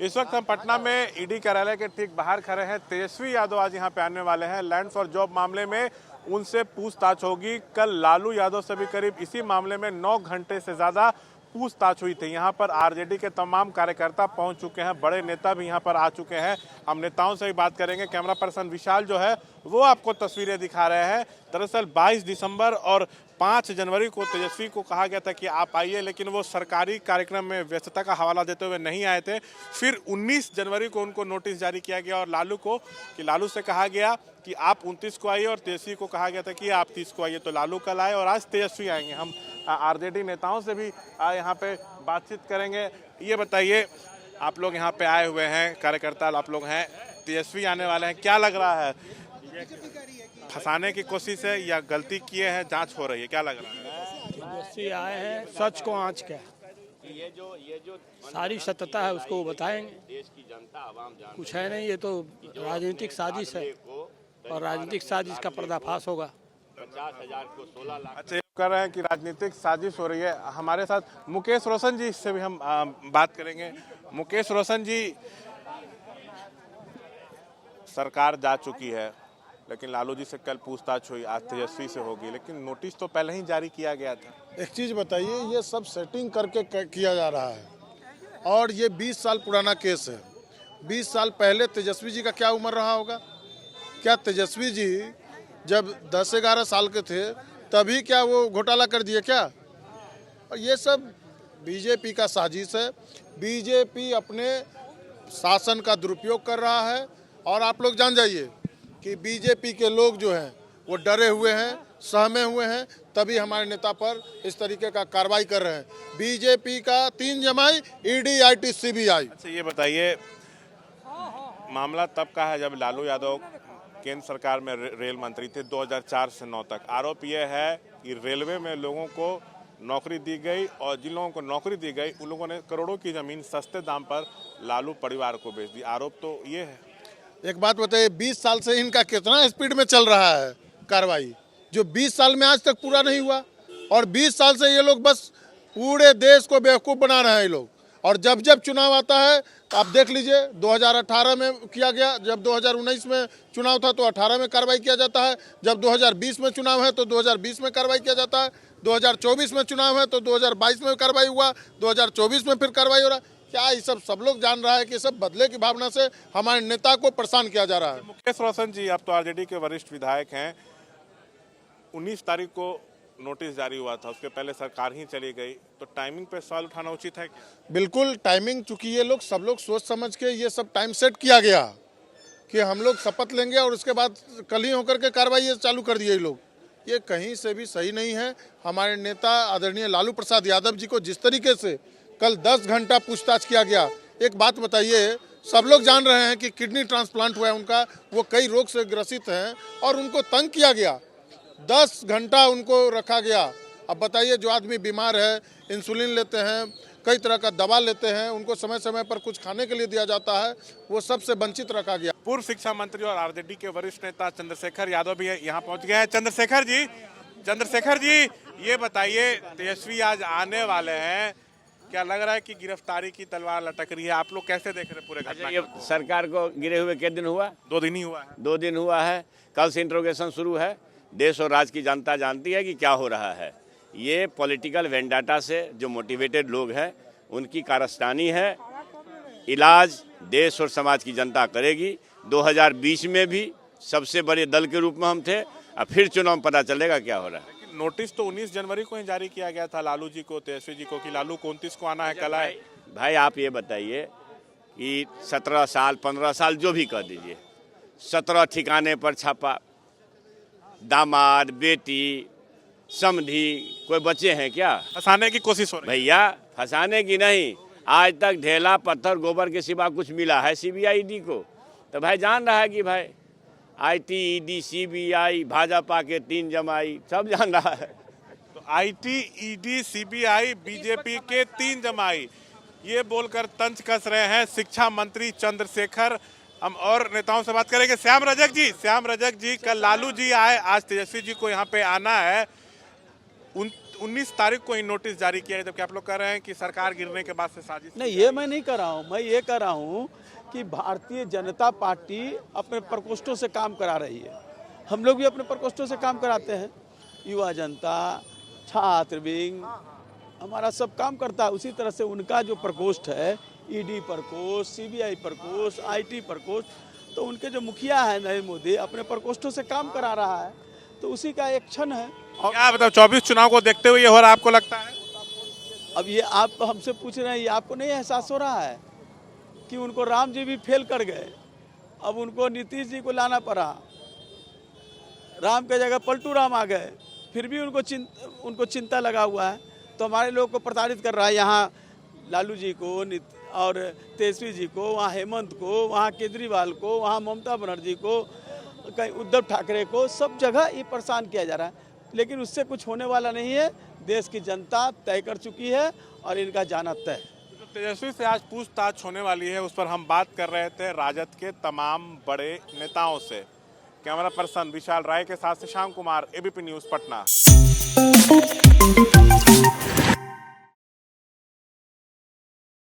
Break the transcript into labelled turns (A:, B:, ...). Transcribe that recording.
A: इस वक्त हम पटना में ईडी कार्यालय के ठीक बाहर खड़े हैं। तेजस्वी यादव आज यहां पे आने वाले हैं। लैंड फॉर जॉब मामले में उनसे पूछताछ होगी। कल लालू यादव से भी करीब इसी मामले में 9 घंटे से ज्यादा पूछताछ हुई थी। यहाँ पर आरजेडी के तमाम कार्यकर्ता पहुंच चुके हैं, बड़े नेता भी यहाँ पर आ चुके हैं। हम नेताओं से भी बात करेंगे। कैमरा पर्सन विशाल जो है वो आपको तस्वीरें दिखा रहे हैं। दरअसल 22 दिसंबर और 5 जनवरी को तेजस्वी को कहा गया था कि आप आइए, लेकिन वो सरकारी कार्यक्रम में व्यस्तता का हवाला देते हुए नहीं आए थे। फिर 19 जनवरी को उनको नोटिस जारी किया गया और लालू से कहा गया कि आप 29 को आइए और तेजस्वी को कहा गया था कि आप 30 को आइए। तो लालू कल आए और आज तेजस्वी आएंगे। हम आरजेडी नेताओं से भी यहाँ पे बातचीत करेंगे। ये बताइए, आप लोग यहाँ पे आए हुए हैं, कार्यकर्ता आप लोग हैं, तेजस्वी आने वाले हैं, क्या लग रहा है? फंसाने की कोशिश है या गलती किए हैं, जांच हो रही है, क्या लग रहा है?
B: तेजस्वी आए हैं सच को आँच के,
C: ये जो
B: सारी सत्यता है उसको वो बताएंगे।
C: देश की जनता आवाम जान
B: कुछ है नहीं, ये तो राजनीतिक साजिश है और राजनीतिक साजिश का पर्दाफाश होगा।
C: 50,000 को 16 लाख।
A: अच्छा, ये कह रहे हैं कि राजनीतिक साजिश हो रही है। हमारे साथ मुकेश रोशन जी से भी हम बात करेंगे। मुकेश रोशन जी, सरकार जा चुकी है, लेकिन लालू जी से कल पूछताछ हुई, आज तेजस्वी से होगी, लेकिन नोटिस तो पहले ही जारी किया गया था।
D: एक चीज़ बताइए, ये सब सेटिंग करके किया जा रहा है और ये 20 साल पुराना केस है। 20 साल पहले तेजस्वी जी का क्या उम्र रहा होगा? क्या तेजस्वी जी जब 10-11 साल के थे तभी क्या वो घोटाला कर दिए क्या? और ये सब बीजेपी का साजिश है। बीजेपी अपने शासन का दुरुपयोग कर रहा है और आप लोग जान जाइए कि बीजेपी के लोग जो हैं वो डरे हुए हैं, सहमे हुए हैं, तभी हमारे नेता पर इस तरीके का कार्रवाई कर रहे हैं। बीजेपी का 3 जमाई, ईडी, आईटी, सीबीआई।
A: अच्छा, ये बताइए, मामला तब का है जब लालू यादव केंद्र सरकार में रेल मंत्री थे 2004 से 9 तक। आरोप यह है कि रेलवे में लोगों को नौकरी दी गई और जिन लोगों को नौकरी दी गई उन लोगों ने करोड़ों की जमीन सस्ते दाम पर लालू परिवार को बेच दी। आरोप तो ये है।
D: एक बात बताइए, 20 साल से इनका कितना स्पीड में चल रहा है कार्रवाई, जो 20 साल में आज तक पूरा नहीं हुआ। और 20 साल से ये लोग बस पूरे देश को बेवकूफ़ बना रहे हैं ये लोग। और जब जब चुनाव आता है तो आप देख लीजिए, 2018 में किया गया, जब 2019 में चुनाव था तो 18 में कार्रवाई किया जाता है, जब 2020 में चुनाव है तो 2020 में कार्रवाई किया जाता है, 2024 में चुनाव है तो 2022 में कार्रवाई हुआ, 2024 में फिर कार्रवाई हो रहा है। क्या ये सब लोग जान रहा है कि सब बदले की भावना से हमारे नेता को परेशान किया जा रहा है।
A: मुकेश रोशन जी, आप तो आरजेडी के वरिष्ठ विधायक हैं। 19 तारीख को नोटिस जारी हुआ था, उसके पहले सरकार ही चली गई, तो टाइमिंग पे सवाल उठाना उचित है क्या?
D: बिल्कुल टाइमिंग, चूंकि ये लोग सब लोग सोच समझ के ये सब टाइम सेट किया गया कि हम लोग शपथ लेंगे और उसके बाद कल ही होकर के कार्रवाई ये चालू कर दिए लोग। ये कहीं से भी सही नहीं है। हमारे नेता आदरणीय लालू प्रसाद यादव जी को जिस तरीके से कल 10 घंटा पूछताछ किया गया। एक बात बताइए, सब लोग जान रहे हैं कि किडनी ट्रांसप्लांट हुआ है उनका, वो कई रोग से ग्रसित हैं और उनको तंग किया गया। 10 घंटा उनको रखा गया। अब बताइए, जो आदमी बीमार है, इंसुलिन लेते हैं, कई तरह का दवा लेते हैं, उनको समय समय पर कुछ खाने के लिए दिया जाता है, वो सबसे वंचित रखा गया।
A: पूर्व शिक्षा मंत्री और आरजेडी के वरिष्ठ नेता चंद्रशेखर यादव भी यहाँ पहुँच गए हैं। चंद्रशेखर जी, ये बताइए, तेजस्वी आज आने वाले हैं, क्या लग रहा है कि गिरफ्तारी की तलवार लटक रही है? आप लोग कैसे देख रहे हैं पूरे घटना?
C: ये सरकार को गिरे हुए कितने दिन हुआ?
A: 2 दिन ही हुआ है।
C: 2 दिन हुआ है। कल से इंट्रोगेशन शुरू है। देश और राज्य की जनता जानती है कि क्या हो रहा है। ये पॉलिटिकल वेंडाटा से जो मोटिवेटेड लोग हैं उनकी कारस्तानी है। इलाज देश और समाज की जनता करेगी। 2020 में भी सबसे बड़े दल के रूप में हम थे, अब फिर चुनाव में पता चलेगा क्या हो रहा है।
A: नोटिस तो 19 जनवरी को ही जारी किया गया था लालू जी को, तेजस्वी जी को, कि लालू को 29 को आना है, कल आए।
C: भाई आप ये बताइए कि 17 साल 15 साल जो भी कर दीजिए, 17 ठिकाने पर छापा, दामाद, बेटी, समधी, कोई बच्चे हैं क्या?
A: फंसाने की कोशिश हो रही है।
C: भैया फंसाने की नहीं, आज तक ढेला पत्थर गोबर के सिवा कुछ मिला है सीबीआई ईडी को? तो भाई जान रहा है कि भाई आईटी, ईडी, सीबीआई, भाजपा के 3 जमाई, सब जान रहा है।
A: तो आईटी, ईडी, सीबीआई, बीजेपी के 3 जमाई, ये बोलकर तंज कस रहे हैं शिक्षा मंत्री चंद्रशेखर। हम और नेताओं से बात करेंगे। श्याम रजक जी, कल लालू जी आए, आज तेजस्वी जी को यहाँ पे आना है। 19 तारीख को ही नोटिस जारी किया है, जबकि आप लोग कह रहे हैं कि सरकार गिरने के बाद से साजिश।
B: नहीं, ये मैं नहीं कर रहा हूँ। मैं ये कर रहा हूँ कि भारतीय जनता पार्टी अपने प्रकोष्ठों से काम करा रही है। हम लोग भी अपने प्रकोष्ठों से काम कराते हैं। युवा जनता, छात्र विंग, हमारा सब काम करता है। उसी तरह से उनका जो प्रकोष्ठ है, ईडी प्रकोष्ठ, सीबीआई प्रकोष्ठ, आईटी प्रकोष्ठ, तो उनके जो मुखिया है नरेंद्र मोदी अपने प्रकोष्ठों से काम करा रहा है। तो उसी का एक क्षण है।
A: और क्या बताओ, 24 चुनाव को देखते हुए ये हो रहा आपको लगता है?
B: अब ये आप हमसे पूछ रहे हैं, ये आपको नहीं एहसास हो रहा है कि उनको राम जी भी फेल कर गए, अब उनको नीतीश जी को लाना पड़ा, राम के जगह पलटू राम आ गए, फिर भी उनको चिंता लगा हुआ है। तो हमारे लोग को प्रताड़ित कर रहा है। यहाँ लालू जी को और तेजस्वी जी को, वहाँ हेमंत को, वहाँ केजरीवाल को, वहाँ ममता बनर्जी को, कहीं उद्धव ठाकरे को, सब जगह ये परेशान किया जा रहा है। लेकिन उससे कुछ होने वाला नहीं है। देश की जनता तय कर चुकी है और इनका जाना तय।
A: जो तेजस्वी से आज पूछताछ होने वाली है, उस पर हम बात कर रहे थे राजद के तमाम बड़े नेताओं से। कैमरा पर्सन विशाल राय के साथ से श्याम कुमार, एबीपी न्यूज़ पटना।